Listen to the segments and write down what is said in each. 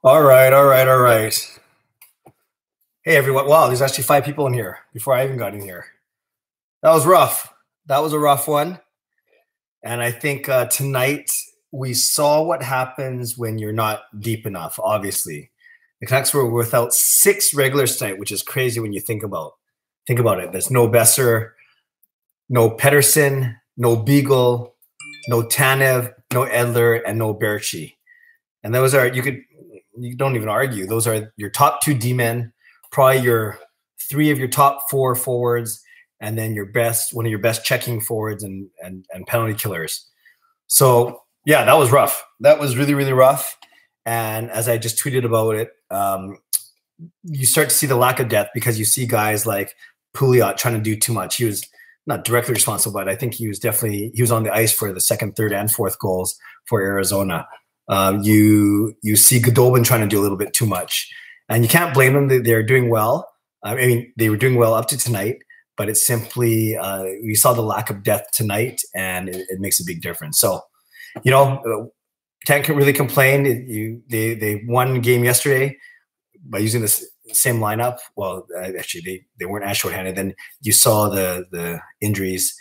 All right, all right, all right. Hey, everyone. Wow, there's actually 5 people in here before I even got in here. That was rough. That was a rough one. And I think tonight we saw what happens when you're not deep enough, obviously. The Canucks were without 6 regulars tonight, which is crazy when you think about it. There's no Besser, no Pedersen, no Beagle, no Tanev, no Edler, and no Berchi. And those are, you don't even argue. Those are your top 2 D-men, probably your 3 of your top 4 forwards, and then one of your best checking forwards and penalty killers. So yeah, that was rough. That was really, really rough. And as I just tweeted about it, you start to see the lack of depth because you see guys like Pouliot trying to do too much. He was not directly responsible, but I think he was on the ice for the 2nd, 3rd, and 4th goals for Arizona. You see Goodobin trying to do a little bit too much, and you can't blame them. They're doing well. I mean, they were doing well up to tonight, but it's simply we saw the lack of depth tonight, and it makes a big difference. So, can't really complain. They won the game yesterday by using the same lineup. Well, actually, they weren't as shorthanded. Then you saw the injuries.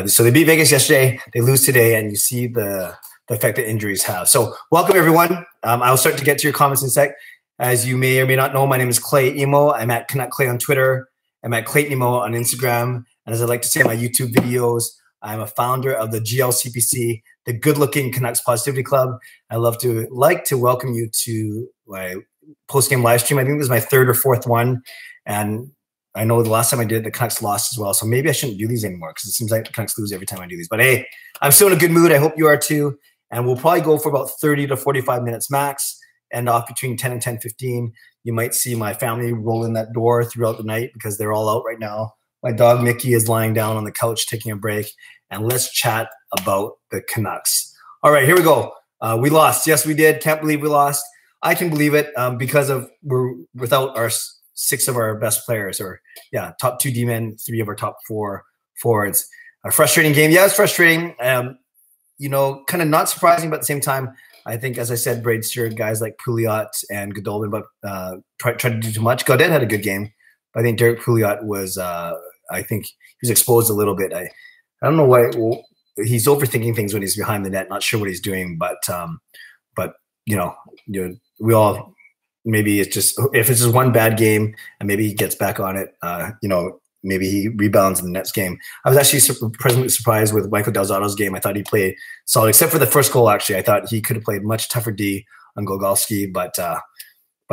So they beat Vegas yesterday. They lose today, and you see the effect that injuries have. So welcome, everyone. I'll start to get to your comments in a sec. As you may or may not know, my name is Clay Emo. I'm at Canuck Clay on Twitter. I'm at Clayton Emo on Instagram. And as I like to say in my YouTube videos, I'm a founder of the GLCPC, the Good Looking Canucks Positivity Club. I like to welcome you to my post-game live stream. I think this is my 3rd or 4th one. And I know the last time I did, the Canucks lost as well. So maybe I shouldn't do these anymore because it seems like the Canucks lose every time I do these. But hey, I'm still in a good mood. I hope you are too. And we'll probably go for about 30 to 45 minutes max, end off between 10 and 10:15. You might see my family roll in that door throughout the night because they're all out right now. My dog Mickey is lying down on the couch taking a break. And let's chat about the Canucks. All right, here we go. We lost. Yes, we did. Can't believe we lost. I can believe it because we're without our 6 of our best players, or top 2 D-men, 3 of our top 4 forwards. A frustrating game. Yeah, it's frustrating. Kind of not surprising, but at the same time, I think, as I said, Braid steered guys like Pouliot and Goodobin, but tried to do too much. Gaudette had a good game, but I think Derek Pouliot was, I think he was exposed a little bit. I don't know why he's overthinking things when he's behind the net. Not sure what he's doing, but we all, maybe it's just, if it's just one bad game and maybe he gets back on it, maybe he rebounds in the next game. I was actually pleasantly surprised with Michael Del Zotto's game. I thought he played solid, except for the first goal. Actually, I thought he could have played much tougher D on Golgowski, but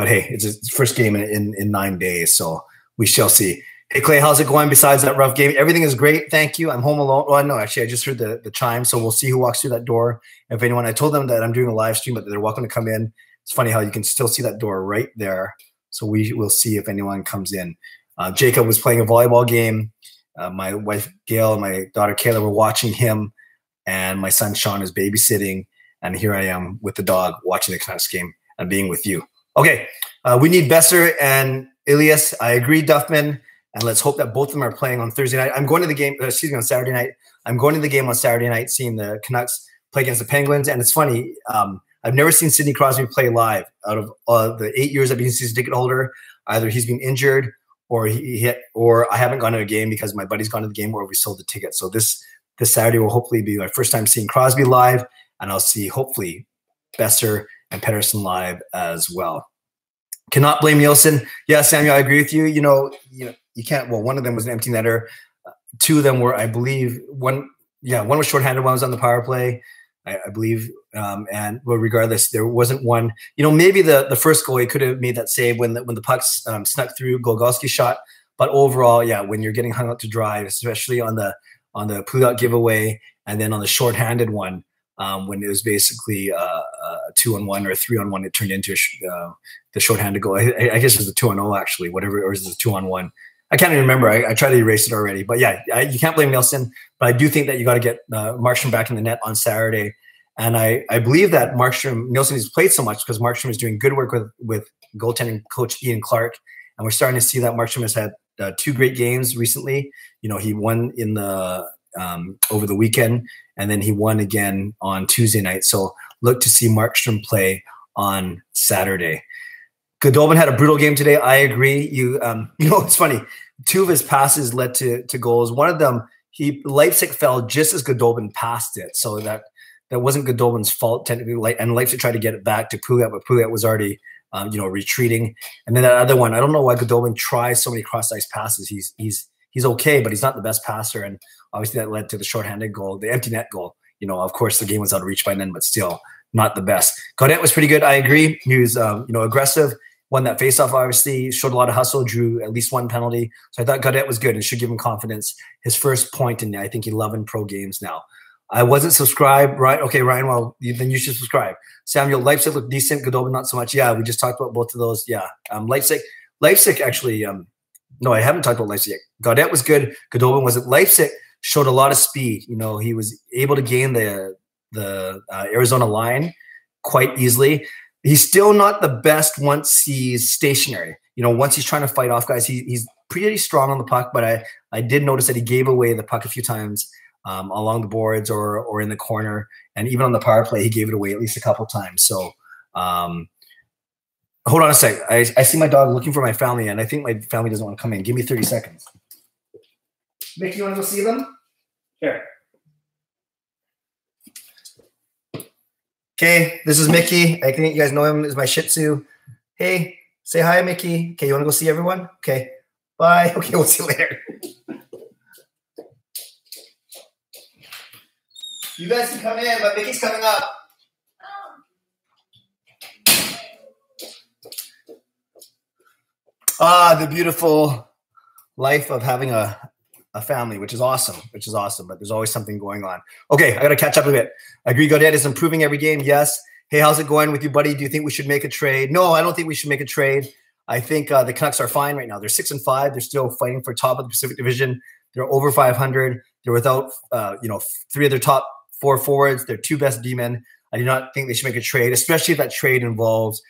hey, it's his first game in 9 days, so we shall see. Hey Clay, how's it going? Besides that rough game, everything is great. Thank you. I'm home alone. Well, no, actually, I just heard the chime, so we'll see who walks through that door. If anyone, I told them that I'm doing a live stream, but they're welcome to come in. It's funny how you can still see that door right there. So we will see if anyone comes in. Jacob was playing a volleyball game. My wife Gail and my daughter Kayla were watching him, and my son Sean is babysitting. And here I am with the dog watching the Canucks game and being with you. Okay, we need Besser and Ilias. I agree, Duffman. And let's hope that both of them are playing on Thursday night. I'm going to the game, on Saturday night. I'm going to the game on Saturday night, seeing the Canucks play against the Penguins. And it's funny, I've never seen Sidney Crosby play live. Out of the 8 years I've been a season ticket holder, either he's been injured or or I haven't gone to a game because my buddy's gone to the game where we sold the ticket. So this Saturday will hopefully be my first time seeing Crosby live, and I'll see hopefully Besser and Pedersen live as well. Cannot blame Nielsen. Yeah, Samuel, I agree with you. You can't. Well, one of them was an empty netter. 2 of them were, I believe, one was shorthanded. One was on the power play, I believe. And well, regardless, there wasn't one. Maybe the first goal he could have made that save when the puck snuck through Golgowski's shot. But overall, yeah, when you're getting hung out to dry, especially on the Pouliot giveaway, and then on the shorthanded one, when it was basically a 2-on-1 or a 3-on-1, it turned into the shorthanded goal. I guess it was a 2-on-0 actually, whatever, or is it a 2-on-1? I can't even remember. I tried to erase it already. But yeah, you can't blame Nielsen. But I do think that you got to get Markstrom back in the net on Saturday. And I believe that Nielsen has played so much because Markstrom is doing good work with goaltending coach Ian Clark. And we're starting to see that Markstrom has had 2 great games recently. He won in the over the weekend, and then he won again on Tuesday night. So look to see Markstrom play on Saturday. Goodobin had a brutal game today. I agree. You know, it's funny. 2 of his passes led to goals. One of them, Leipzig fell just as Goodobin passed it, so that wasn't Goodobin's fault technically. And Leipzig tried to get it back to Pouliot, but Pouliot was already retreating. And then that other one, I don't know why Goodobin tries so many cross-ice passes. He's okay, but he's not the best passer. And obviously that led to the shorthanded goal, the empty net goal. You know, of course the game was out of reach by then, but still not the best. Gaudette was pretty good. I agree. He was aggressive. Won that faceoff, obviously, showed a lot of hustle, drew at least 1 penalty. So I thought Gaudette was good and should give him confidence. His first point in, I think, 11 pro games now. I wasn't subscribed, right? Okay, Ryan, well, then you should subscribe. Samuel, Leipzig looked decent. Goodobin, not so much. Yeah, we just talked about both of those. Yeah, Leipzig actually, no, I haven't talked about Leipzig yet. Gaudette was good. Goodobin wasn't. Leipzig showed a lot of speed. You know, he was able to gain the Arizona line quite easily. He's still not the best once he's stationary. You know, once he's trying to fight off guys, he's pretty strong on the puck. But I did notice that he gave away the puck a few times along the boards or in the corner, and even on the power play, he gave it away at least a couple times. So, hold on a sec. I see my dog looking for my family, and I think my family doesn't want to come in. Give me 30 seconds. Mickey, you want to go see them? Here. Okay, this is Mickey. I think you guys know him. This is my Shih Tzu. Hey, say hi, Mickey. Okay, you want to go see everyone? Okay, bye. Okay, we'll see you later. You guys can come in, but Mickey's coming up. The beautiful life of having a family, which is awesome, but there's always something going on. Okay, I got to catch up a bit. I agree Gaudette is improving every game, yes. Hey, how's it going with you, buddy? Do you think we should make a trade? No, I don't think we should make a trade. I think the Canucks are fine right now. They're 6-5. They're still fighting for top of the Pacific Division. They're over 500. They're without, 3 of their top 4 forwards. Their 2 best D-men. I do not think they should make a trade, especially if that trade involves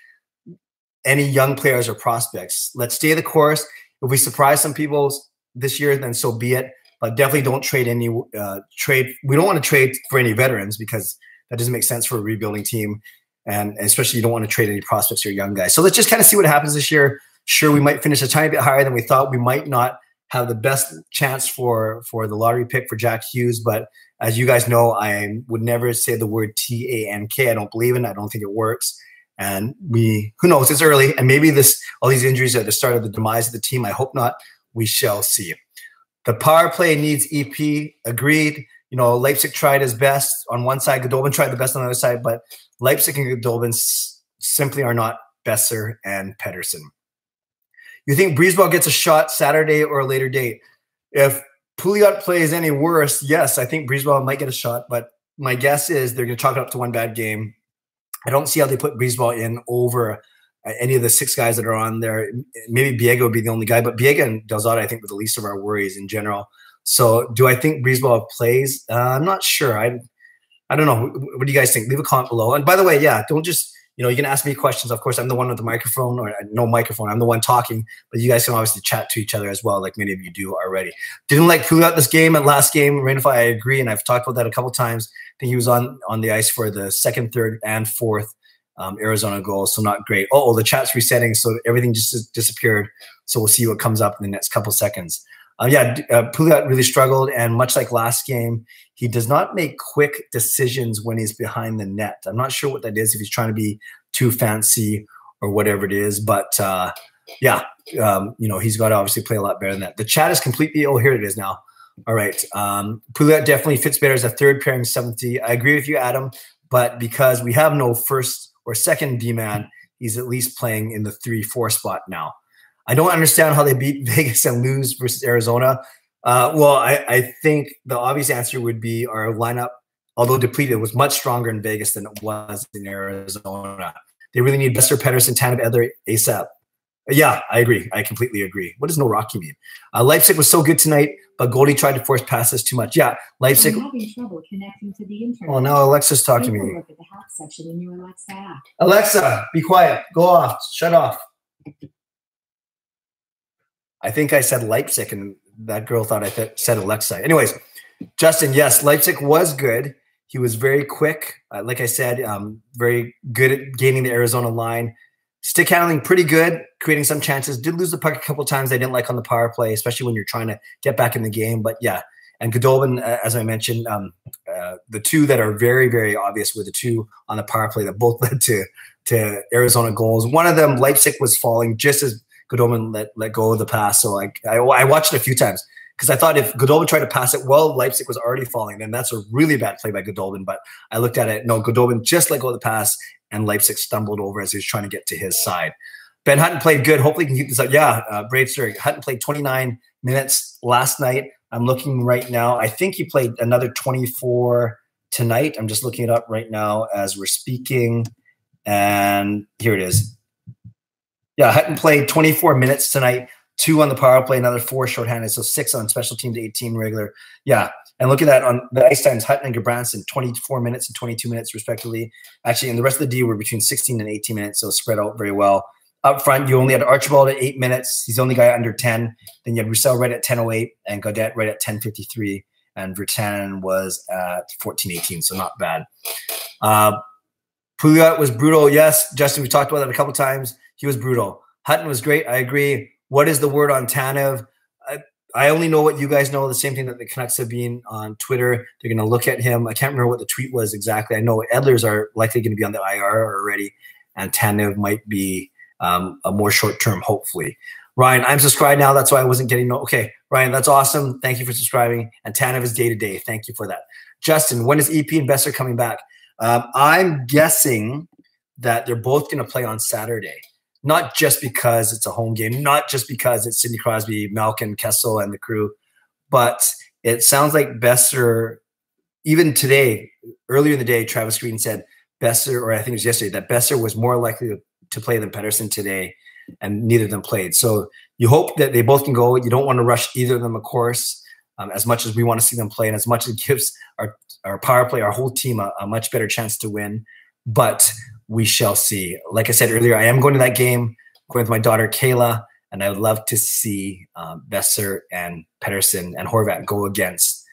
any young players or prospects. Let's stay the course. If we surprise some people this year, then so be it. But definitely don't trade any trade. We don't want to trade for any veterans because that doesn't make sense for a rebuilding team. And especially you don't want to trade any prospects or young guys. So let's just kind of see what happens this year. Sure, we might finish a tiny bit higher than we thought. We might not have the best chance for the lottery pick for Jack Hughes. But as you guys know, I would never say the word TANK. I don't believe in it. I don't think it works. And who knows, it's early. And maybe all these injuries are the start of the demise of the team. I hope not. We shall see. The power play needs EP. Agreed. You know, Leipzig tried his best on one side. Goodobin tried the best on the other side. But Leipzig and Goodobin simply are not Besser and Pedersen. You think Breezeball gets a shot Saturday or a later date? If Pouliot plays any worse, yes, I think Breezeball might get a shot. But my guess is they're going to chalk it up to one bad game. I don't see how they put Breezeball in over any of the 6 guys that are on there. Maybe Biega would be the only guy, but Biega and Delzada, I think, were the least of our worries in general. So do I think Breezeball plays? I'm not sure. I don't know. What do you guys think? Leave a comment below. And by the way, yeah, don't just, you can ask me questions. Of course, I'm the one with the microphone, or no microphone. I'm the one talking, but you guys can obviously chat to each other as well, like many of you do already. Didn't like Pouliot this game and last game. Rainify, I agree, and I've talked about that a couple times. I think he was on the ice for the 2nd, 3rd, and 4th Arizona goals, so not great. The chat's resetting, so everything just disappeared. So we'll see what comes up in the next couple seconds. Pouliot really struggled, and much like last game, he does not make quick decisions when he's behind the net. I'm not sure what that is, if he's trying to be too fancy or whatever it is, but he's got to obviously play a lot better than that. The chat is completely, here it is now. All right. Pouliot definitely fits better as a 3rd pairing 7th D. I agree with you, Adam, but because we have no 1st or 2nd D-man, he's at least playing in the 3-4 spot now. I don't understand how they beat Vegas and lose versus Arizona. I think the obvious answer would be our lineup, although depleted, was much stronger in Vegas than it was in Arizona. They really need Besser, Pedersen, Tanev, Edler, ASAP. Yeah, I agree. I completely agree. What does no Rocky mean? Leipzig was so good tonight, but Goldie tried to force passes too much. Yeah, Leipzig. I'm having trouble connecting to the internet. Oh, now Alexa's talking to me. Look at the help section in your Alexa app. Alexa, be quiet. Go off. Shut off. I think I said Leipzig, and that girl thought I said Alexa. Anyways, Justin, yes, Leipzig was good. He was very quick. Like I said, very good at gaining the Arizona line. Stick handling pretty good, creating some chances. Did lose the puck a couple of times I didn't like on the power play, especially when you're trying to get back in the game. But yeah, and Goodobin, as I mentioned, the two that are very, very obvious were the two on the power play that both led to Arizona goals. One of them, Leipzig, was falling just as Goodobin let go of the pass. So I watched it a few times because I thought if Goodobin tried to pass it while Leipzig was already falling, then that's a really bad play by Goodobin. But I looked at it. No, Goodobin just let go of the pass, and Leipzig stumbled over as he was trying to get to his side. Ben Hutton played good. Hopefully he can keep this up. Yeah, Brave story. Hutton played 29 minutes last night. I'm looking right now. I think he played another 24 tonight. I'm just looking it up right now as we're speaking. And here it is. Yeah, Hutton played 24 minutes tonight, 2 on the power play, another 4 shorthanded, so 6 on special teams, 18 regular. Yeah, and look at that on the ice times, Hutton and Gabranson, 24 minutes and 22 minutes respectively. Actually, and the rest of the D were between 16 and 18 minutes, so spread out very well. Up front, you only had Archibald at 8 minutes. He's the only guy under 10. Then you had Roussel right at 10:08 and Gaudette right at 10:53. And Vertanen was at 14:18, so not bad. Pouliot was brutal. Yes, Justin, we talked about that a couple times. He was brutal. Hutton was great. I agree. What is the word on Tanev? I only know what you guys know, the same thing that the Canucks have been on Twitter. They're going to look at him. I can't remember what the tweet was exactly. I know Edlers are likely going to be on the IR already, and Tanev might be a more short-term, hopefully. Ryan, I'm subscribed now. That's why I wasn't getting okay, Ryan, that's awesome. Thank you for subscribing. And Tanev is day-to-day. Thank you for that. Justin, when is EP and Besser coming back? I'm guessing that they're both going to play on Saturday. Not just because it's a home game, not just because it's Sidney Crosby, Malkin, Kessel, and the crew, but it sounds like Besser, even today, earlier in the day, Travis Green said Besser, or I think it was yesterday, that Besser was more likely to play than Pettersson today, and neither of them played. So you hope that they both can go. You don't want to rush either of them, of course, as much as we want to see them play and as much as it gives our power play, our whole team a much better chance to win. But we shall see. Like I said earlier, I am going to that game, going with my daughter Kayla, and I would love to see Besser and Pettersson and Horvat go against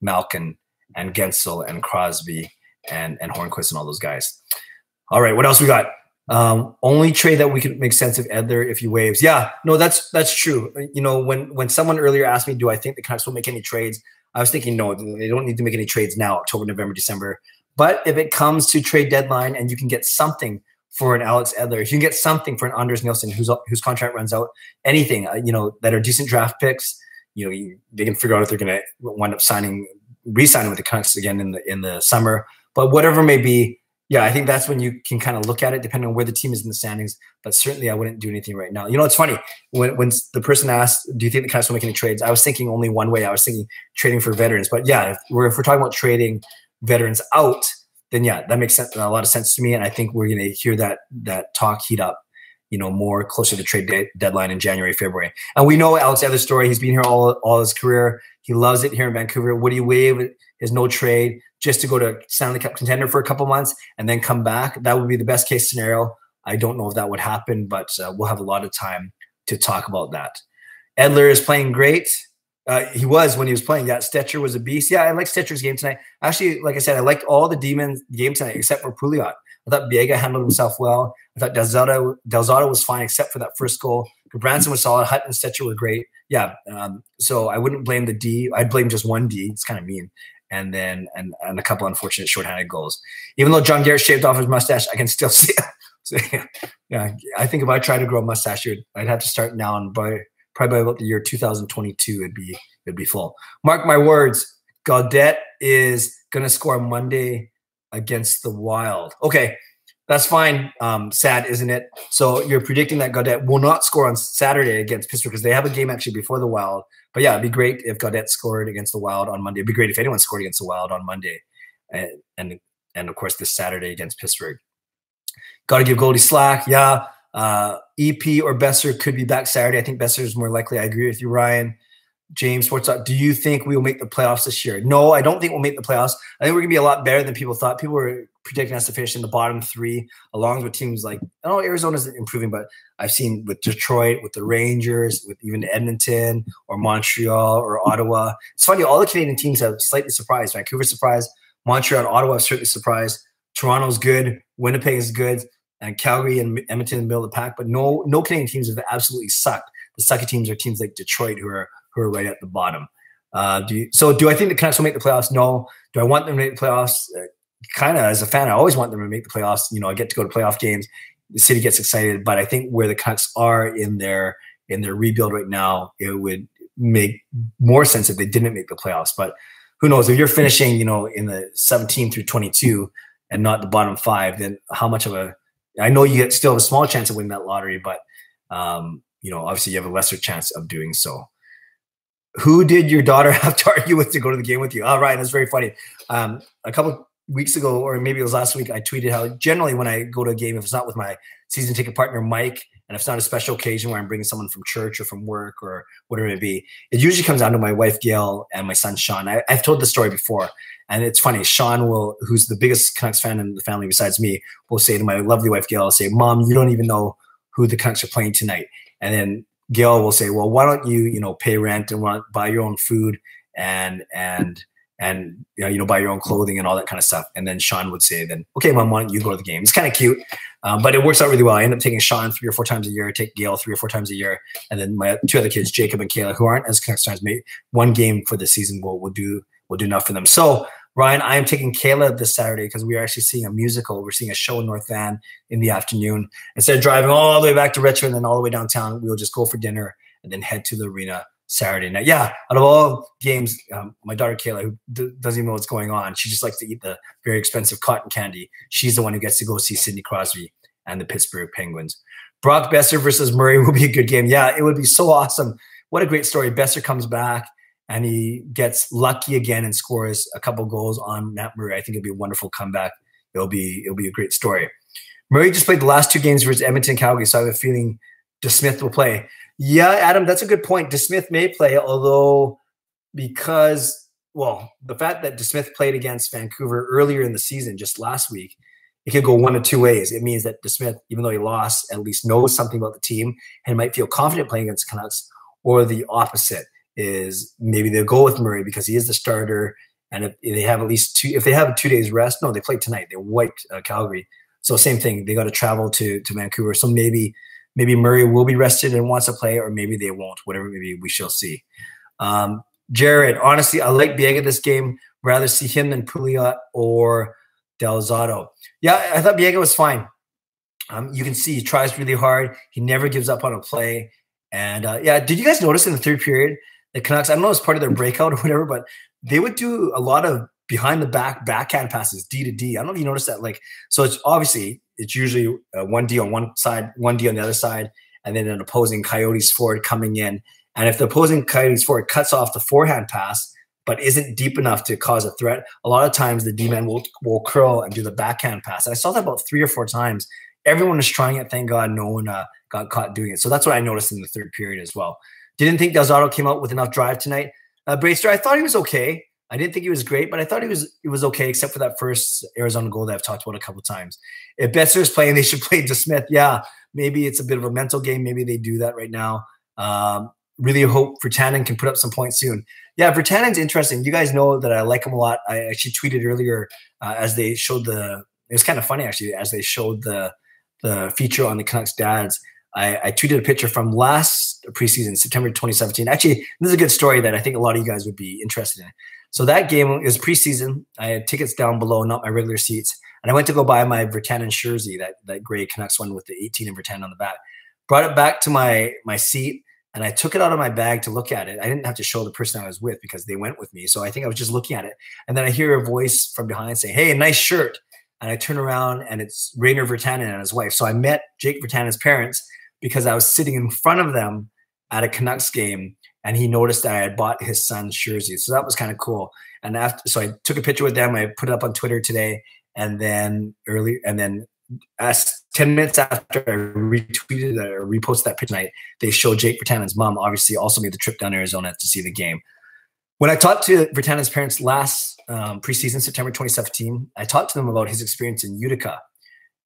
Malkin and Gensel and Crosby and Hornquist and all those guys. All right, what else we got? Only trade that we can make sense of Edler if he waves. Yeah, no, that's true. You know, when someone earlier asked me, do I think the Canucks will make any trades? I was thinking, no, they don't need to make any trades now, October, November, December. But if it comes to trade deadline and you can get something for an Alex Edler, if you can get something for an Anders Nilsson whose contract runs out, anything, that are decent draft picks, they can figure out if they're going to wind up re-signing with the Canucks again in the summer. But whatever it may be, yeah, I think that's when you can kind of look at it, depending on where the team is in the standings. But certainly, I wouldn't do anything right now. It's funny when the person asked, "Do you think the Canucks will make any trades?" I was thinking only one way. I was thinking trading for veterans. But yeah, if we're talking about trading veterans out, then yeah, that makes sense, a lot of sense to me. And I think we're going to hear that talk heat up, more closer to trade deadline in January, February. And we know Alex Edler's story. He's been here all his career. He loves it here in Vancouver. Would he waive his no trade just to go to Stanley Cup contender for a couple months and then come back? That would be the best case scenario. I don't know if that would happen, but we'll have a lot of time to talk about that. Edler is playing great. He was when he was playing. Yeah, Stetcher was a beast. Yeah, I like Stetcher's game tonight. Actually, like I said, I liked all the Demons game tonight except for Pouliot. I thought Biega handled himself well. I thought Delzato was fine except for that first goal. Branson was solid. Hutt and Stetcher were great. Yeah, so I wouldn't blame the D. I'd blame just one D. It's kind of mean. And then and a couple unfortunate shorthanded goals. Even though John Garrett shaved off his mustache, I can still see it. So, yeah, I think if I tried to grow a mustache, I'd have to start now, and probably by about the year 2022, it'd be full. Mark my words, Gaudette is gonna score Monday against the Wild. Okay, that's fine. Sad, isn't it? So you're predicting that Gaudette will not score on Saturday against Pittsburgh because they have a game actually before the Wild. But yeah, it'd be great if Gaudette scored against the Wild on Monday. It'd be great if anyone scored against the Wild on Monday, and of course this Saturday against Pittsburgh. Got to give Goldie slack. Yeah. EP or Besser could be back Saturday. I think Besser is more likely. I agree with you, Ryan. James Sports. Do you think we will make the playoffs this year? No, I don't think we'll make the playoffs. I think we're going to be a lot better than people thought. People were predicting us to finish in the bottom 3, along with teams like, I don't know, Arizona's improving, but I've seen with Detroit, with the Rangers, with even Edmonton or Montreal or Ottawa. It's funny, all the Canadian teams have slightly surprised. Vancouver surprised. Montreal and Ottawa have certainly surprised. Toronto's good. Winnipeg is good. and Calgary and Edmonton in the middle of the pack, but no Canadian teams have absolutely sucked. The sucky teams are teams like Detroit who are right at the bottom. Do I think the Canucks will make the playoffs? No. Do I want them to make the playoffs? Kind of, as a fan, I always want them to make the playoffs. You know, I get to go to playoff games. The city gets excited, but I think where the Canucks are in their rebuild right now, it would make more sense if they didn't make the playoffs. But who knows? If you're finishing, you know, in the 17 through 22 and not the bottom 5, then how much of a – I know you still have a small chance of winning that lottery, but, you know, obviously you have a lesser chance of doing so. Who did your daughter have to argue with to go to the game with you? Oh, right. That's very funny. A couple weeks ago, or maybe it was last week, I tweeted how generally when I go to a game, if it's not with my season ticket partner, Mike, and if it's not a special occasion where I'm bringing someone from church or from work or whatever it may be, it usually comes down to my wife, Gail, and my son, Sean. I've told the story before, and it's funny. Sean who's the biggest Canucks fan in the family besides me, will say to my lovely wife, Gail, I'll say, Mom, you don't even know who the Canucks are playing tonight. And then Gail will say, well, why don't you, you know, pay rent and buy your own food and you know, buy your own clothing and all that kind of stuff. And then Sean would say, then, okay, Mom, why don't you go to the game? It's kind of cute, but it works out really well. I end up taking Sean 3 or 4 times a year, take Gail 3 or 4 times a year. And then my 2 other kids, Jacob and Kayla, who aren't as Canucks fans, made one game for the season will do enough for them. So Ryan, I am taking Kayla this Saturday because we are actually seeing a musical. We're seeing a show in North Van in the afternoon. Instead of driving all the way back to Richmond and then all the way downtown, we'll just go for dinner and then head to the arena Saturday night. Yeah, out of all games, my daughter Kayla, who doesn't even know what's going on, she just likes to eat the very expensive cotton candy. She's the one who gets to go see Sidney Crosby and the Pittsburgh Penguins. Brock Besser versus Murray will be a good game. Yeah, it would be so awesome. What a great story. Besser comes back and he gets lucky again and scores a couple goals on Matt Murray. I think it'll be a wonderful comeback. It'll be a great story. Murray just played the last 2 games versus Edmonton and Calgary, so I have a feeling DeSmith will play. Yeah, Adam, that's a good point. DeSmith may play, although because, well, the fact that DeSmith played against Vancouver earlier in the season, just last week, it could go one of 2 ways. It means that DeSmith, even though he lost, at least knows something about the team and might feel confident playing against Canucks, or the opposite is maybe they'll go with Murray because he is the starter. And if they have at least 2, if they have 2 days rest, no, they played tonight. They wiped Calgary. So same thing. They got to travel to Vancouver. So maybe Murray will be rested and wants to play, or maybe they won't. Whatever, maybe we shall see. Jared, honestly, I like Biega this game. Rather see him than Pouliot or Del Zotto. Yeah, I thought Biega was fine. You can see he tries really hard. He never gives up on a play. And yeah, did you guys notice in the 3rd period, the Canucks, I don't know if it's part of their breakout or whatever, but they would do a lot of behind the backhand passes, D to D. I don't know if you noticed that. Like, so it's usually 1D on one side, 1D on the other side, and then an opposing Coyotes forward coming in. And if the opposing Coyotes forward cuts off the forehand pass, but isn't deep enough to cause a threat, a lot of times the D-man will curl and do the backhand pass. And I saw that about 3 or 4 times. Everyone was trying it. Thank God no one got caught doing it. So that's what I noticed in the 3rd period as well. Didn't think Del Zotto came out with enough drive tonight. Brayster, I thought he was okay. I didn't think he was great, but I thought he was okay, except for that first Arizona goal that I've talked about a couple of times. If Besser's playing, they should play DeSmith. Yeah, maybe it's a bit of a mental game. Maybe they do that right now. Really hope Virtanen can put up some points soon. Yeah, Virtanen's interesting. You guys know that I like him a lot. I actually tweeted earlier as they showed it was kind of funny actually, as they showed the feature on the Canucks dads. I tweeted a picture from last preseason, September 2017. Actually, this is a good story that I think a lot of you guys would be interested in. So that game is preseason. I had tickets down below, not my regular seats. And I went to go buy my Virtanen jersey, that gray Canucks one with the 18 and Virtanen on the back. Brought it back to my seat, and I took it out of my bag to look at it. I didn't have to show the person I was with because they went with me. So I think I was just looking at it. And then I hear a voice from behind saying, "Hey, nice shirt." And I turn around, and it's Rainer Virtanen and his wife. So I met Jake Virtanen's parents because I was sitting in front of them at a Canucks game, and he noticed that I had bought his son's jersey. So that was kind of cool. And so I took a picture with them. I put it up on Twitter today. And then 10 minutes after I retweeted or reposted that picture tonight, they showed Jake Virtanen's mom obviously also made the trip down to Arizona to see the game. When I talked to Virtanen's parents last preseason, September 2017, I talked to them about his experience in Utica.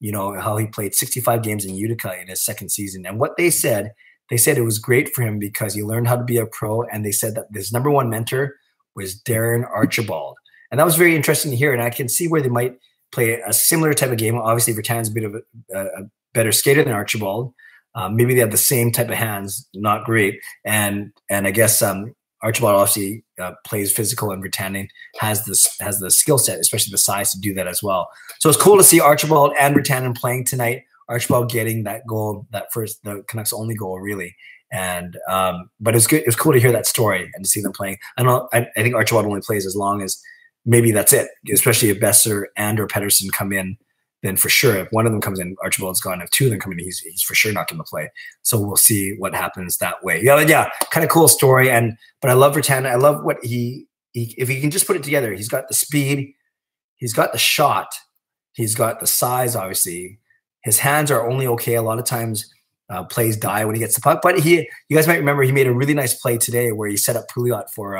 You know, how he played 65 games in Utica in his 2nd season. And what they said it was great for him because he learned how to be a pro. And they said that his number 1 mentor was Darren Archibald. And that was very interesting to hear. And I can see where they might play a similar type of game. Obviously, Virtanen's a bit of a better skater than Archibald. Maybe they have the same type of hands, not great. And I guess Archibald obviously plays physical, and Virtanen has the skill set, especially the size to do that as well. So it's cool to see Archibald and Virtanen playing tonight. Archibald getting that goal, the Canucks' only goal, really. And but it's good. It was cool to hear that story and to see them playing. I think Archibald only plays as long as maybe that's it. Especially if Besser and or Pettersson come in, then for sure, if one of them comes in, Archibald's gone. If two of them come in, he's for sure not going to play. So we'll see what happens that way. Yeah, kind of cool story. But I love Virtanen. I love what he if he can just put it together. He's got the speed, he's got the shot, he's got the size. Obviously, his hands are only okay. A lot of times, plays die when he gets the puck. But you guys might remember he made a really nice play today where he set up Pouliot for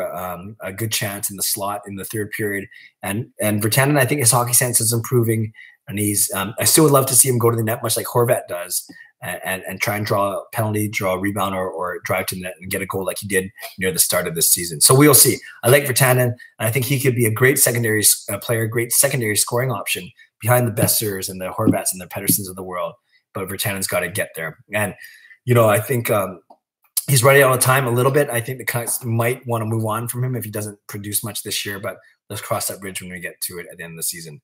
a good chance in the slot in the third period. And Virtanen, I think his hockey sense is improving, and he's I still would love to see him go to the net much like Horvat does, and try and draw a penalty, draw a rebound, or drive to the net and get a goal like he did near the start of this season. So we'll see. I like Virtanen, and I think he could be a great secondary player, great secondary scoring option behind the Bessers and the Horvats and the Petterssons of the world. But Virtanen's got to get there. And, I think he's running out of time a little bit. I think the Canucks might want to move on from him if he doesn't produce much this year, but let's cross that bridge when we get to it at the end of the season.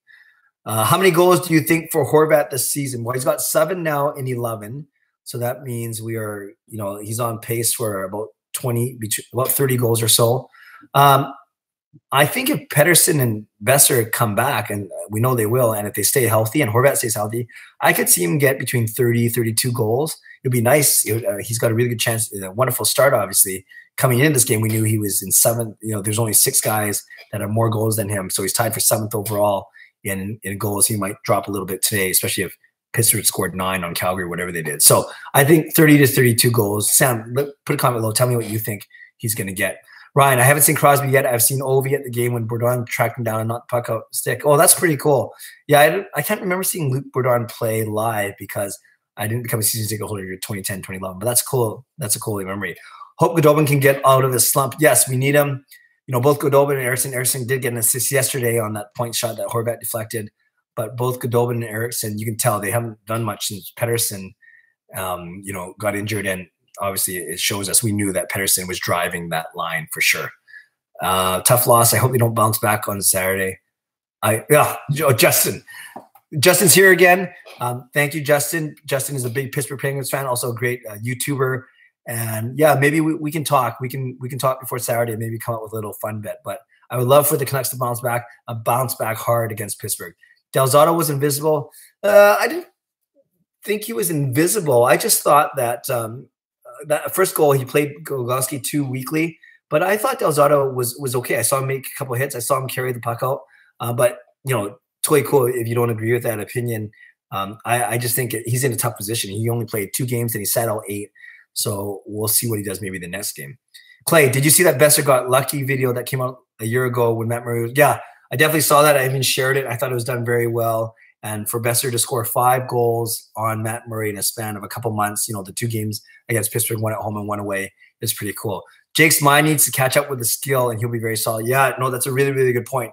How many goals do you think for Horvat this season? Well, he's got 7 now in 11. So that means we are, he's on pace for about 30 goals or so. I think if Pettersson and Besser come back, and we know they will, and if they stay healthy and Horvat stays healthy, I could see him get between 30, 32 goals. It'd be nice. He's got a really good chance. A wonderful start, obviously. Coming into this game, we knew he was in 7th. There's only 6 guys that have more goals than him. So he's tied for 7th overall in goals. He might drop a little bit today, especially if Pittsburgh scored 9 on Calgary, whatever they did. So I think 30 to 32 goals. Sam, put a comment below. Tell me what you think he's going to get. Ryan, I haven't seen Crosby yet. I've seen Ovi at the game when Bourdon tracked him down and knocked the puck out stick. Oh, that's pretty cool. Yeah, I can't remember seeing Luc Bourdon play live because I didn't become a season ticket holder in 2010, 2011. But that's cool. That's a cool memory. Hope Goudobin can get out of his slump. Yes, we need him. Both Goudobin and Eriksson. Eriksson did get an assist yesterday on that point shot that Horvat deflected. But both Goudobin and Eriksson, you can tell they haven't done much since Pettersson, got injured. And obviously, it shows us we knew that Pettersson was driving that line for sure. Tough loss. I hope they don't bounce back on Saturday. Justin. Justin's here again. Thank you, Justin. Justin is a big Pittsburgh Penguins fan, also a great YouTuber. And yeah, maybe we can talk. We can talk before Saturday. Maybe come up with a little fun bet. But I would love for the Canucks to bounce back hard against Pittsburgh. Del Zotto was invisible. I didn't think he was invisible. I just thought that that first goal he played Gogowski too weakly, but I thought Del Zotto was okay. I saw him make a couple of hits. I saw him carry the puck out. But totally cool if you don't agree with that opinion. I just think he's in a tough position. He only played 2 games and he sat out 8. So we'll see what he does maybe the next game. Clay, did you see that Besser got lucky video that came out a year ago when Matt Murray was? Yeah, I definitely saw that. I even shared it. I thought it was done very well. And for Besser to score 5 goals on Matt Murray in a span of a couple months, the 2 games against Pittsburgh, 1 at home and 1 away, is pretty cool. Jake's mind needs to catch up with the skill, and he'll be very solid. Yeah, no, that's a really, really good point.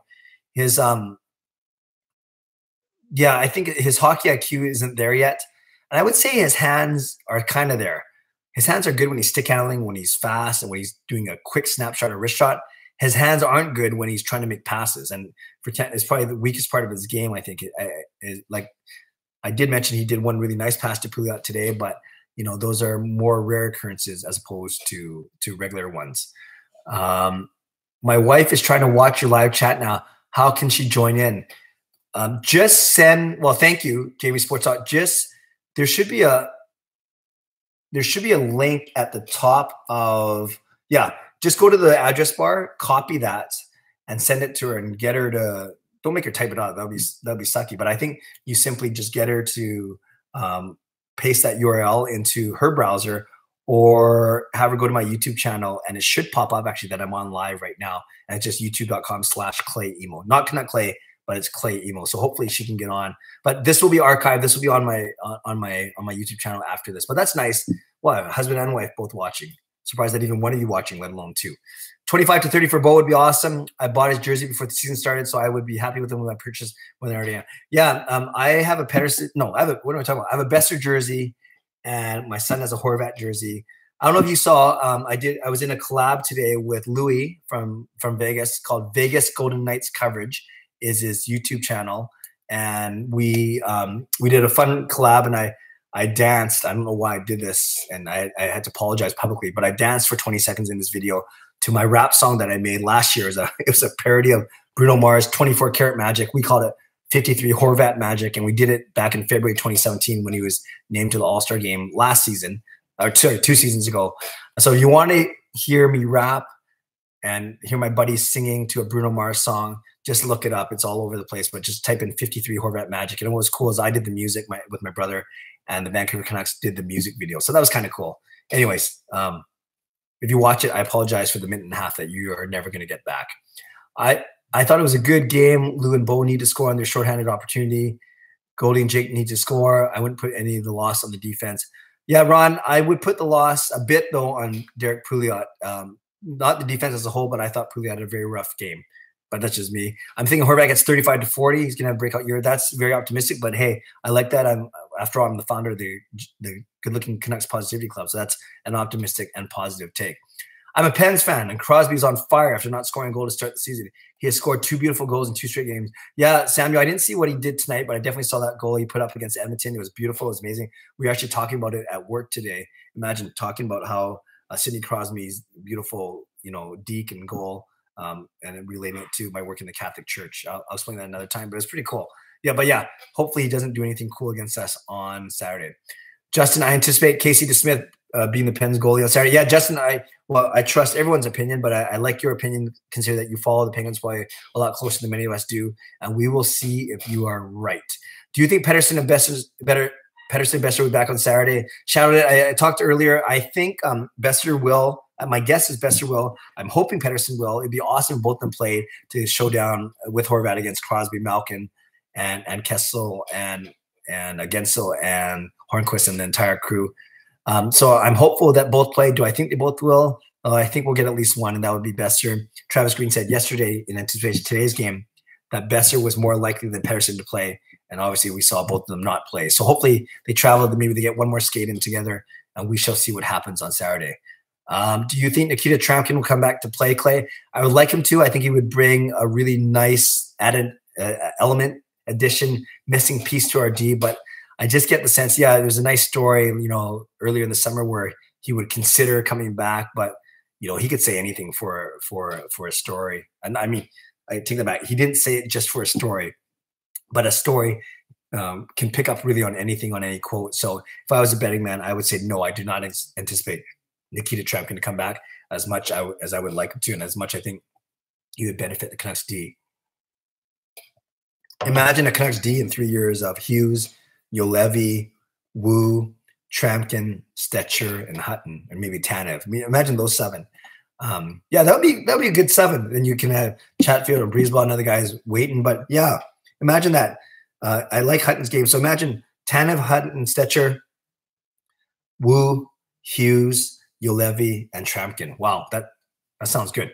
His I think his hockey IQ isn't there yet. And I would say his hands are kind of there. His hands are good when he's stick handling, when he's fast, and when he's doing a quick snapshot or wrist shot. His hands aren't good when he's trying to make passes. And it's probably the weakest part of his game, I think. Like I did mention, he did one really nice pass to Pouliot today, but those are more rare occurrences as opposed to regular ones. My wife is trying to watch your live chat now. How can she join in? Just send. Well, thank you, Jamie Sports Talk. There should be a link at the top of Just go to the address bar, copy that, and send it to her and get her to. Don't make her type it out. That'll be sucky. But I think you simply just get her to paste that URL into her browser, or have her go to my YouTube channel, and it should pop up actually that I'm on live right now. And it's just youtube.com/ClayEmo. Not Canuck Clay, but it's Clay Emo. So hopefully she can get on. But this will be archived. This will be on my YouTube channel after this. But that's nice. Well, husband and wife both watching. Surprised that even one of you watching, let alone two. 25 to 30 for Bo would be awesome. I bought his jersey before the season started, so I would be happy with him when I purchased when they already am. Yeah, I have a Pedersen. No, what am I talking about? I have a Besser jersey, and my son has a Horvat jersey. I don't know if you saw. I was in a collab today with Louis from Vegas called Vegas Golden Knights Coverage. Is his YouTube channel, and we did a fun collab, and I danced. I don't know why I did this, and I had to apologize publicly, but I danced for 20 seconds in this video to my rap song that I made last year. It was a parody of Bruno Mars' 24 Karat Magic. We called it 53 Horvat Magic, and we did it back in February 2017 when he was named to the All-Star game last season, or two seasons ago. So if you want to hear me rap and hear my buddies singing to a Bruno Mars song, just look it up. It's all over the place, but just type in 53 Horvat Magic. And what was cool is I did the music with my brother, and the Vancouver Canucks did the music video. So that was kind of cool. Anyways, if you watch it, I apologize for the minute and a half that you are never going to get back. I thought it was a good game. Lou and Bo need to score on their shorthanded opportunity. Goldie and Jake need to score. I wouldn't put any of the loss on the defense. Yeah, Ron, I would put the loss a bit, though, on Derek Pouliot. Not the defense as a whole, but I thought Pouliot had a very rough game. But that's just me. I'm thinking Horvat gets 35 to 40. He's going to have a breakout year. That's very optimistic, but hey, I like that. After all, I'm the founder of the Good-Looking Canucks Positivity Club, so that's an optimistic and positive take. I'm a Pens fan, and Crosby's on fire after not scoring a goal to start the season. He has scored 2 beautiful goals in 2 straight games. Yeah, Samuel, I didn't see what he did tonight, but I definitely saw that goal he put up against Edmonton. It was beautiful. It was amazing. We were actually talking about it at work today. Imagine talking about how Sidney Crosby's beautiful, deke and goal, and relating it to my work in the Catholic Church. I'll explain that another time, but it's pretty cool. Yeah, hopefully he doesn't do anything cool against us on Saturday. Justin, I anticipate Casey DeSmith being the Pens goalie on Saturday. Yeah, Justin, I trust everyone's opinion, but I like your opinion. Consider that you follow the Penguins probably a lot closer than many of us do, and we will see if you are right. Do you think Pedersen and Besser will be back on Saturday? Shouted it. I talked earlier. I think Besser will. My guess is Besser will. I'm hoping Pedersen will. It'd be awesome if both of them played to show down with Horvat against Crosby, Malkin, and Kessel and Gensel and Hornquist and the entire crew. So I'm hopeful that both play. Do I think they both will? I think we'll get at least one, and that would be Besser. Travis Green said yesterday in anticipation of today's game that Besser was more likely than Pedersen to play, and obviously we saw both of them not play. So hopefully they travel, maybe they get one more skate in together, and we shall see what happens on Saturday. Do you think Nikita Tramkin will come back to play, Clay? I would like him to. I think he would bring a really nice added addition, missing piece to our D, but I just get the sense, there's a nice story, earlier in the summer where he would consider coming back, but he could say anything for a story. And I mean, I take that back. He didn't say it just for a story, but a story can pick up really on anything, on any quote. So if I was a betting man, I would say no, I do not anticipate Nikita Tramkin to come back as much as I would like him to, and as much I think he would benefit the Canucks D. Imagine a Canucks D in 3 years of Hughes, Juolevi, Wu, Tramkin, Stetcher, and Hutton, or maybe Tanev. I mean, imagine those 7. That would be a good 7. Then you can have Chatfield and Breezeball and other guys waiting. But yeah, imagine that. I like Hutton's game. So imagine Tanev, Hutton, Stetcher, Wu, Hughes, Juolevi, and Tramkin. Wow, that sounds good.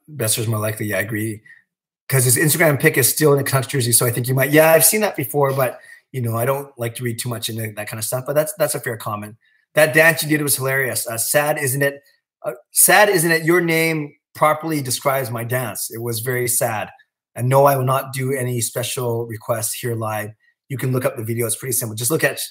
Besser's more likely. Yeah, I agree. Because his Instagram pic is still in a Canucks jersey, so I think you might. Yeah, I've seen that before, but I don't like to read too much into that kind of stuff. But that's a fair comment. That dance you did was hilarious. Sad, isn't it? Sad, isn't it? Your name properly describes my dance. It was very sad. And no, I will not do any special requests here live. You can look up the video. It's pretty simple. Just look at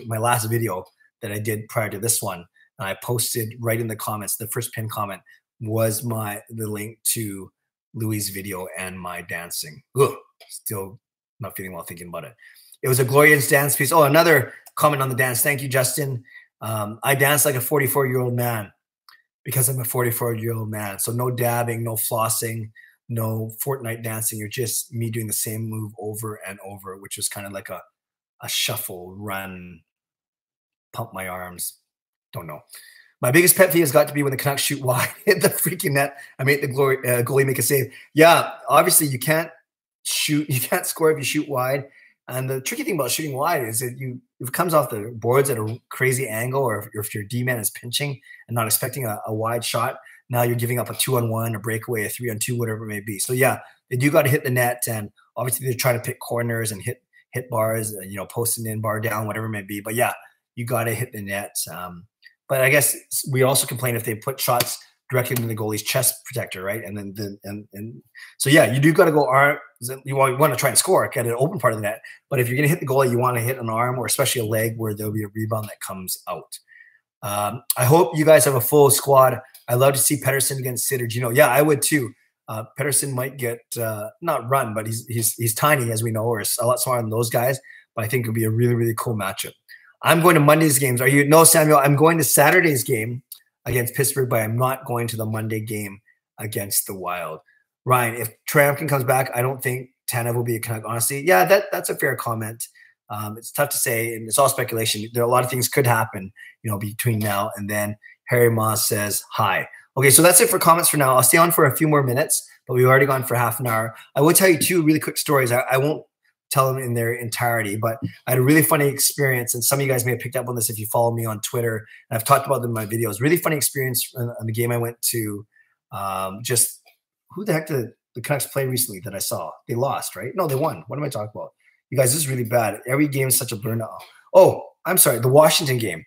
my last video that I did prior to this one. And I posted right in the comments. The first pinned comment was the link to Louis' video and my dancing. Ugh, still not feeling well thinking about it. It was a glorious dance piece. Oh, another comment on the dance. Thank you, Justin. I dance like a 44-year-old man because I'm a 44-year-old man. So no dabbing, no flossing, no Fortnite dancing. You're just me doing the same move over and over, which was kind of like a shuffle, run, pump my arms. Don't know. My biggest pet peeve has got to be when the Canucks shoot wide, hit the freaking net. I made the goalie make a save. Yeah, obviously you can't shoot. You can't score if you shoot wide. And the tricky thing about shooting wide is that if it comes off the boards at a crazy angle, or if your D-man is pinching and not expecting a wide shot, now you're giving up a 2-on-1, a breakaway, a 3-on-2, whatever it may be. So yeah, they do got to hit the net, and obviously they're trying to pick corners and hit bars, post and in, bar down, whatever it may be. But yeah, you got to hit the net. But I guess we also complain if they put shots directly into the goalie's chest protector, right? And so yeah, you do got to go arm. You want to try and score, get an open part of the net. But if you're going to hit the goalie, you want to hit an arm or especially a leg where there'll be a rebound that comes out. I hope you guys have a full squad. I love to see Pettersson against Sid or Gino. Yeah, I would too. Pettersson might get not run, but he's tiny, as we know, or a lot smaller than those guys. But I think it'll be a really, really cool matchup. I'm going to Monday's games. No, Samuel, I'm going to Saturday's game against Pittsburgh, but I'm not going to the Monday game against the Wild. Ryan, if Trampkin comes back, I don't think Tanev will be a Canuck. Honestly, yeah, that's a fair comment. It's tough to say, and it's all speculation. There are a lot of things could happen, between now and then. Harry Moss says hi. Okay, so that's it for comments for now. I'll stay on for a few more minutes, but we've already gone for half an hour. I will tell you 2 really quick stories. I won't tell them in their entirety, but I had a really funny experience, and some of you guys may have picked up on this if you follow me on Twitter, and I've talked about them in my videos. Really funny experience on the game I went to. Just who the heck did the Canucks play recently that I saw? They lost, right? No, they won. What am I talking about? You guys, this is really bad. Every game is such a burnout. Oh, I'm sorry. The Washington game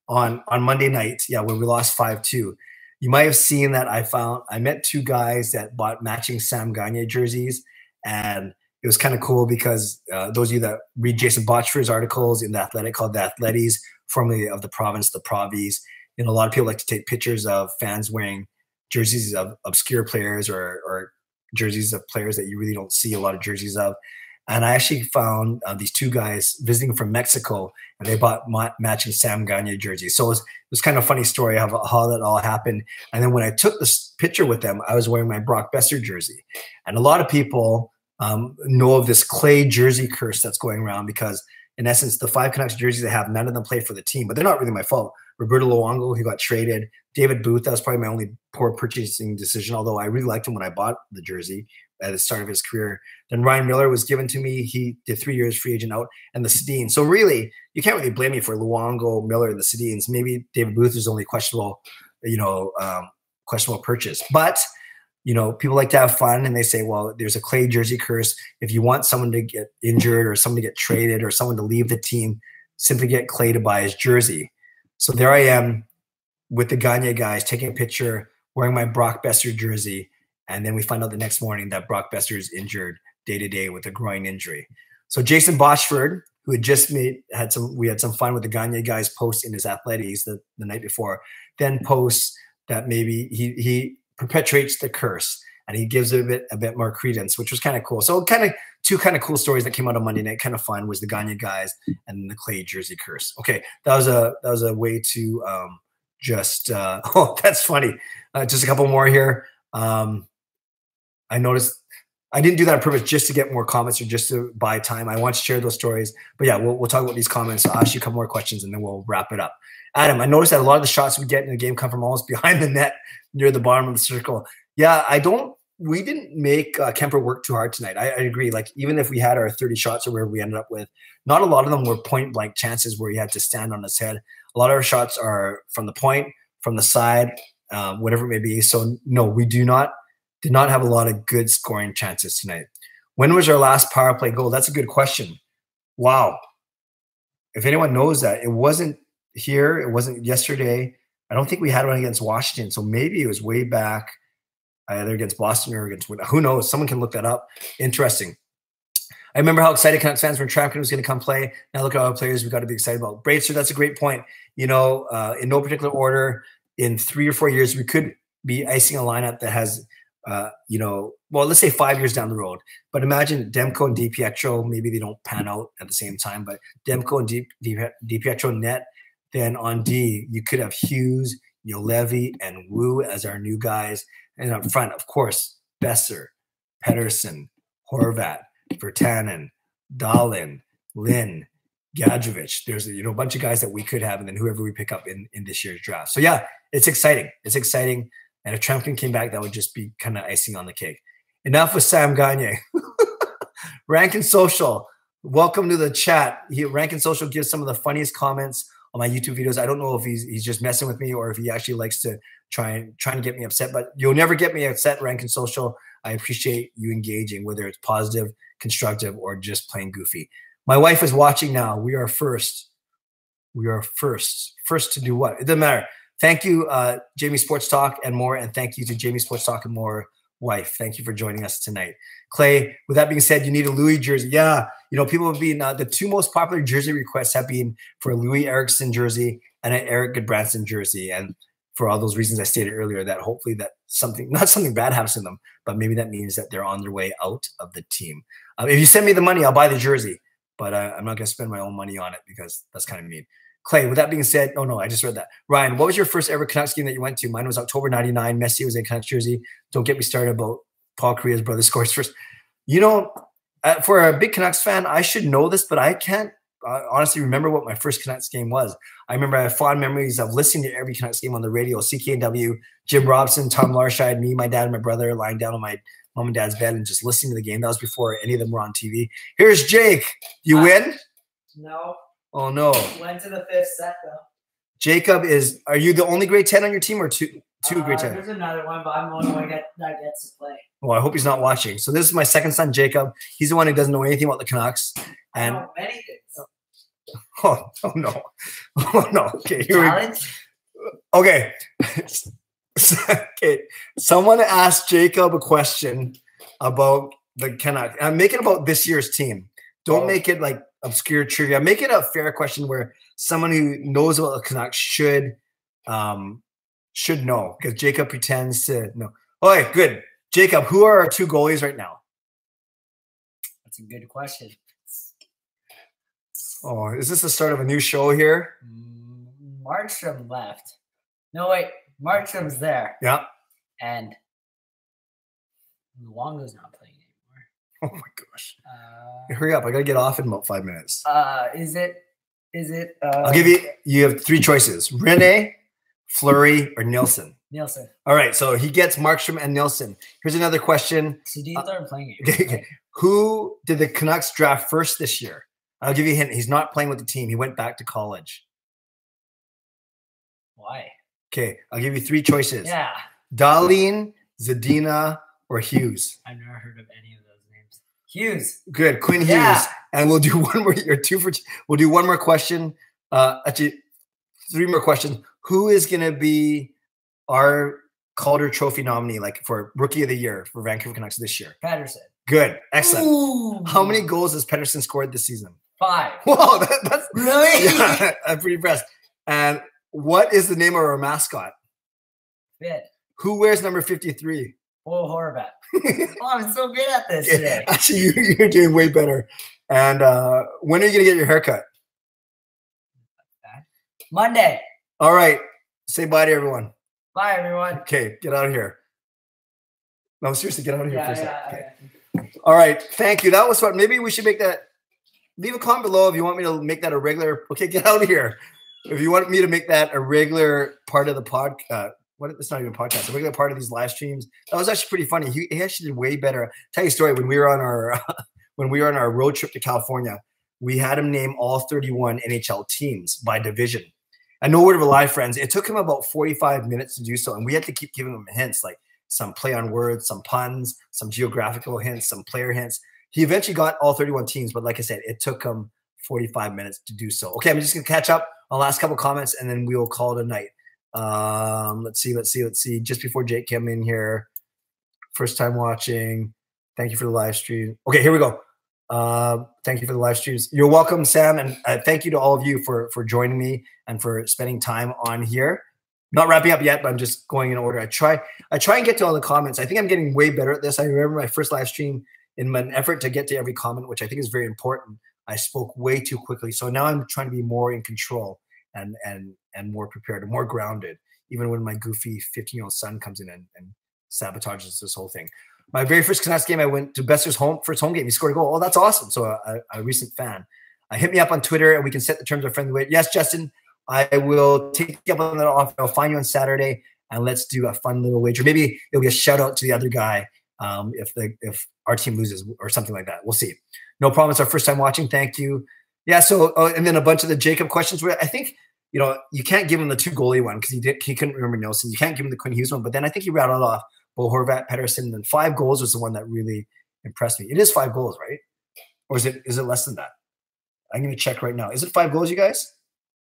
on Monday night, where we lost 5-2. You might have seen that I met 2 guys that bought matching Sam Gagner jerseys, and it was kind of cool because those of you that read Jason Botchford's articles in The Athletic called The Athletes, formerly of the province, the Provies, a lot of people like to take pictures of fans wearing jerseys of obscure players or jerseys of players that you really don't see a lot of jerseys of. And I actually found these 2 guys visiting from Mexico, and they bought matching Sam Gagner jerseys. So it was kind of a funny story of how that all happened. And then when I took this picture with them, I was wearing my Brock Besser jersey. And a lot of people know of this clay jersey curse that's going around because, in essence, the 5 Canucks jerseys I have, none of them played for the team, but they're not really my fault. Roberto Luongo, who got traded. David Booth, that was probably my only poor purchasing decision, although I really liked him when I bought the jersey at the start of his career. Then Ryan Miller was given to me. He did 3 years free agent out, and the Sedins. So really, you can't really blame me for Luongo, Miller, and the Sedins. Maybe David Booth is only questionable purchase. But, people like to have fun, and they say, well, there's a clay jersey curse. If you want someone to get injured or someone to get traded or someone to leave the team, simply get Clay to buy his jersey. So there I am with the Gagner guys taking a picture, wearing my Brock Besser jersey, and then we find out the next morning that Brock Besser is injured day-to-day with a groin injury. So Jason Botchford, who had just we had some fun with the Gagner guys post in his Athletics the night before, then posts that maybe he perpetuates the curse and he gives it a bit more credence, which was kind of cool. So kind of 2 kind of cool stories that came out on Monday night, kind of fun, was the Gagner guys and the clay jersey curse. Okay, that was a way to oh, that's funny. Just a couple more here. I noticed I didn't do that on purpose just to get more comments or just to buy time. I want to share those stories. But yeah, we'll talk about these comments. I'll ask you a couple more questions and then we'll wrap it up. Adam, I noticed that a lot of the shots we get in the game come from almost behind the net near the bottom of the circle. Yeah, we didn't make Kemper work too hard tonight. I agree. Like, even if we had our 30 shots or wherever we ended up with, not a lot of them were point blank chances where he had to stand on his head. A lot of our shots are from the point, from the side, whatever it may be. So no, we did not have a lot of good scoring chances tonight. When was our last power play goal? That's a good question. Wow. If anyone knows that, it wasn't here. It wasn't yesterday. I don't think we had one against Washington. So maybe it was way back, either against Boston or against, who knows? Someone can look that up. Interesting. I remember how excited Canucks fans were when Trampkin was going to come play. Now look at all the players we've got to be excited about. Braitzer, that's a great point. In no particular order, in 3 or 4 years, we could be icing a lineup that has, let's say 5 years down the road. But imagine Demko and DiPietro, maybe they don't pan out at the same time, but Demko and DiPietro net. Then on D, you could have Hughes, Juolevi, and Wu as our new guys. And up front, of course, Besser, Pettersson, Horvat, Virtanen, Dahlin, Lynn, Gadjevich. There's a bunch of guys that we could have, and then whoever we pick up in this year's draft. So yeah, it's exciting. It's exciting. And if Trampkin came back, that would just be kind of icing on the cake. Enough with Sam Gagner. Rankin Social. Welcome to the chat. Rankin Social gives some of the funniest comments on my YouTube videos. I don't know if he's just messing with me or if he actually likes to trying to get me upset, but you'll never get me upset, Rankin Social. I appreciate you engaging, whether it's positive, constructive, or just plain goofy. My wife is watching now. We are first. We are first. First to do what? It doesn't matter. Thank you, Jamie Sports Talk and more, and thank you to Jamie Sports Talk and more wife. Thank you for joining us tonight. Clay, with that being said, you need a Louis jersey. Yeah, you know, people have been, the two most popular jersey requests have been for a Louis Eriksson jersey and an Eric Goodbranson jersey. And for all those reasons I stated earlier, that hopefully that not something bad happens to them, but maybe that means that they're on their way out of the team. If you send me the money, I'll buy the jersey, but I'm not going to spend my own money on it because that's kind of mean. Clay, with that being said, oh no, I just read that. Ryan, what was your first ever Canucks game that you went to? Mine was October 99. Messi was in Canucks jersey. Don't get me started about Paul Kariya's brother scores first. You know, for a big Canucks fan, I should know this, but I can't honestly remember what my first Canucks game was. I remember I have fond memories of listening to every Canucks game on the radio, CKNW, Jim Robson, Tom Larshide, me, my dad, and my brother lying down on my mom and dad's bed and just listening to the game. That was before any of them were on TV. Here's Jake. You win? No. Oh, no. Went to the 5th set, though. Jacob are you the only grade 10 on your team or two grade 10? There's another one, but I'm the only one that gets to play. Well, I hope he's not watching. So this is my second son, Jacob. He's the one who doesn't know anything about the Canucks. And I know many things. oh no. Oh, no. Okay, here Challenge? Okay. Okay. Someone asked Jacob a question about the Canucks. I'm making it about this year's team. Don't make it like obscure trivia. Make it a fair question where someone who knows about the Canucks should know, because Jacob pretends to know. All right, good. Jacob, who are our two goalies right now? That's a good question. Oh, is this the start of a new show here? Markstrom left. No, wait. Markstrom's there. Yeah. And Luongo's not playing anymore. Oh my gosh. Hurry up. I got to get off in about 5 minutes. Is it I'll give you have three choices. Rene, Fleury, or Nielsen. Nielsen. All right. So he gets Markstrom and Nielsen. Here's another question. CD started playing it. Okay. Who did the Canucks draft first this year? I'll give you a hint. He's not playing with the team. He went back to college. Why? Okay. I'll give you three choices. Yeah. Dahlin, Zadina, or Hughes. I've never heard of any of those names. Hughes. Good. Quinn Hughes. And we'll do one more. You're two for two. We'll do one more question. Actually, three more questions. Who is going to be our Calder Trophy nominee, like for Rookie of the Year for Vancouver Canucks this year? Patterson. Good. Excellent. Ooh. How many goals has Pettersson scored this season? 5. Whoa, that's really? Yeah, I'm pretty impressed. And what is the name of our mascot? Fit. Who wears number 53? Oh, Horvat. Oh, I'm so good at this today. Actually, you're doing way better. And when are you going to get your haircut? Monday. All right. Say bye to everyone. Bye, everyone. Okay, get out of here. No, seriously, get out of here for a second. Yeah. Okay. All right. Thank you. That was fun. Maybe we should make that. Leave a comment below if you want me to make that a regular. Okay, get out of here. If you want me to make that a regular part of the podcast. It's not even a podcast. A regular part of these live streams. That was actually pretty funny. He actually did way better. I'll tell you a story. When we were on our road trip to California, we had him name all 31 NHL teams by division. And no word of a lie, friends. It took him about 45 minutes to do so, and we had to keep giving him hints, like some play on words, some puns, some geographical hints, some player hints. He eventually got all 31 teams, but like I said, it took him 45 minutes to do so. Okay, I'm just gonna catch up on the last couple comments, and then we will call it a night. Let's see. Just before Jake came in here, first time watching. Thank you for the live stream. Okay, here we go. Thank you for the live streams. You're welcome, Sam, and thank you to all of you for joining me and for spending time on here. Not wrapping up yet, but I'm just going in order. I try and get to all the comments. I think I'm getting way better at this. I remember my first live stream, in an effort to get to every comment, which I think is very important, I spoke way too quickly. So now I'm trying to be more in control and more prepared and more grounded, even when my goofy 15-year-old son comes in and sabotages this whole thing. My very first Canucks game, I went to Besser's first home game. He scored a goal. Oh, that's awesome. So a recent fan. Hit me up on Twitter and we can set the terms of friendly way. Yes, Justin, I will take you up on that offer. I'll find you on Saturday and let's do a fun little wager. Maybe it'll be a shout out to the other guy if our team loses or something like that. We'll see. No problem. It's our first time watching. Thank you. Yeah. So, and then a bunch of the Jacob questions where I think, you know, you can't give him the 2 goalie one because he couldn't remember Nelson. You can't give him the Quinn Hughes one, but then I think he rattled off Bo Horvat, Pettersson, and then 5 goals was the one that really impressed me. It is 5 goals, right? Or is it less than that? I'm going to check right now. Is it 5 goals, you guys?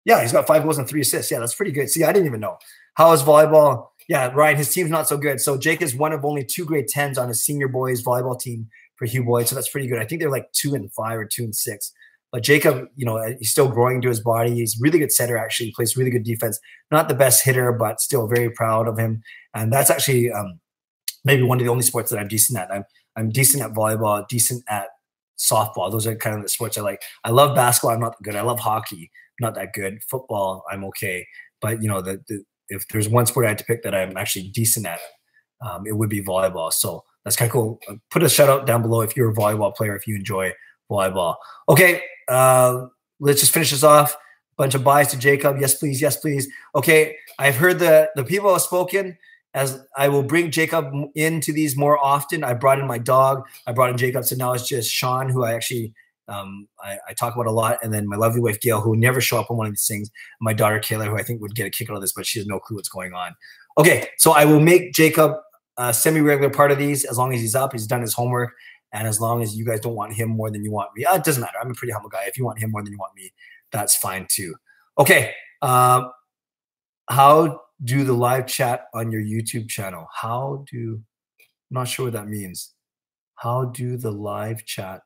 Yeah, he's got 5 goals and 3 assists. Yeah, that's pretty good. See, I didn't even know. How is volleyball? Yeah, Ryan, his team's not so good. So Jake is one of only 2 grade 10s on his senior boys volleyball team for Hugh Boyd. So that's pretty good. I think they're like 2-5 or 2-6. But Jacob, you know, he's still growing to his body. He's a really good setter, actually. He plays really good defense. Not the best hitter, but still very proud of him. And that's actually maybe one of the only sports that I'm decent at. I'm decent at volleyball, decent at softball. Those are kind of the sports I like. I love basketball. I'm not good. I love hockey. I'm not that good. Football, I'm okay. But, you know, if there's one sport I had to pick that I'm actually decent at, it would be volleyball. So that's kind of cool. Put a shout out down below if you're a volleyball player, if you enjoy volleyball. Okay, let's just finish this off. Bunch of buys to Jacob. Yes, please. Yes, please. Okay, I've heard the people have spoken. As I will bring Jacob into these more often. I brought in my dog. I brought in Jacob. So now it's just Sean, who I actually I talk about a lot, and then my lovely wife Gail, who would never show up on one of these things. My daughter Kayla, who I think would get a kick out of this, but she has no clue what's going on. Okay, so I will make Jacob a semi-regular part of these as long as he's up. He's done his homework. And as long as you guys don't want him more than you want me, it doesn't matter. I'm a pretty humble guy. If you want him more than you want me, that's fine too. Okay. How do the live chat on your YouTube channel? I'm not sure what that means. How do the live chat?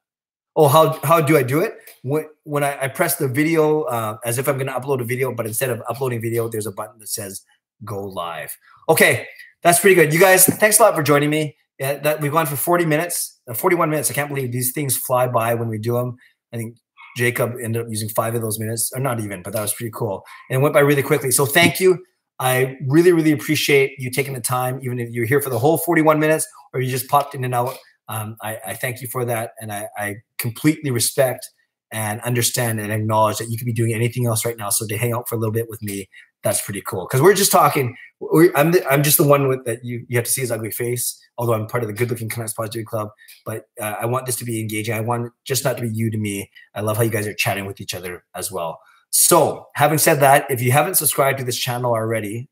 Oh, how do I do it? When I press the video, as if I'm going to upload a video, but instead of uploading video, there's a button that says go live. Okay. That's pretty good. You guys, thanks a lot for joining me. Yeah, that we've gone for 41 minutes. I can't believe these things fly by when we do them. I think Jacob ended up using 5 of those minutes, or not even, but that was pretty cool. And it went by really quickly. So thank you. I really, really appreciate you taking the time, even if you're here for the whole 41 minutes or you just popped in and out. I thank you for that. And I completely respect and understand and acknowledge that you could be doing anything else right now. So to hang out for a little bit with me, that's pretty cool. Because we're just talking. I'm just the one that you have to see his ugly face, although I'm part of the Good Looking Canucks Positive Club. But I want this to be engaging. I want just not to be you to me. I love how you guys are chatting with each other as well. So having said that, if you haven't subscribed to this channel already,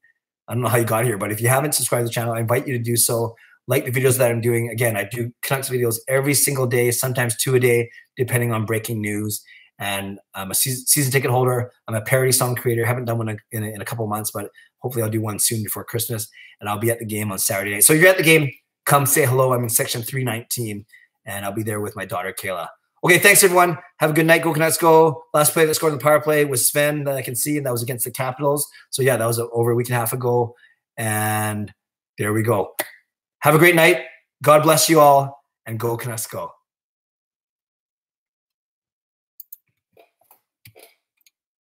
I don't know how you got here, but if you haven't subscribed to the channel, I invite you to do so. Like the videos that I'm doing. Again, I do Canucks videos every single day, sometimes 2 a day, depending on breaking news. And I'm a season ticket holder. I'm a parody song creator. Haven't done one in a couple of months, but hopefully I'll do one soon before Christmas. And I'll be at the game on Saturday night. So if you're at the game, come say hello. I'm in section 319, and I'll be there with my daughter, Kayla. Okay, thanks, everyone. Have a good night. Go Canucks, go. Last play that scored in the power play was Sven that I can see, and that was against the Capitals. So, yeah, that was over a week and a half ago. And there we go. Have a great night. God bless you all, and go Canucks, go.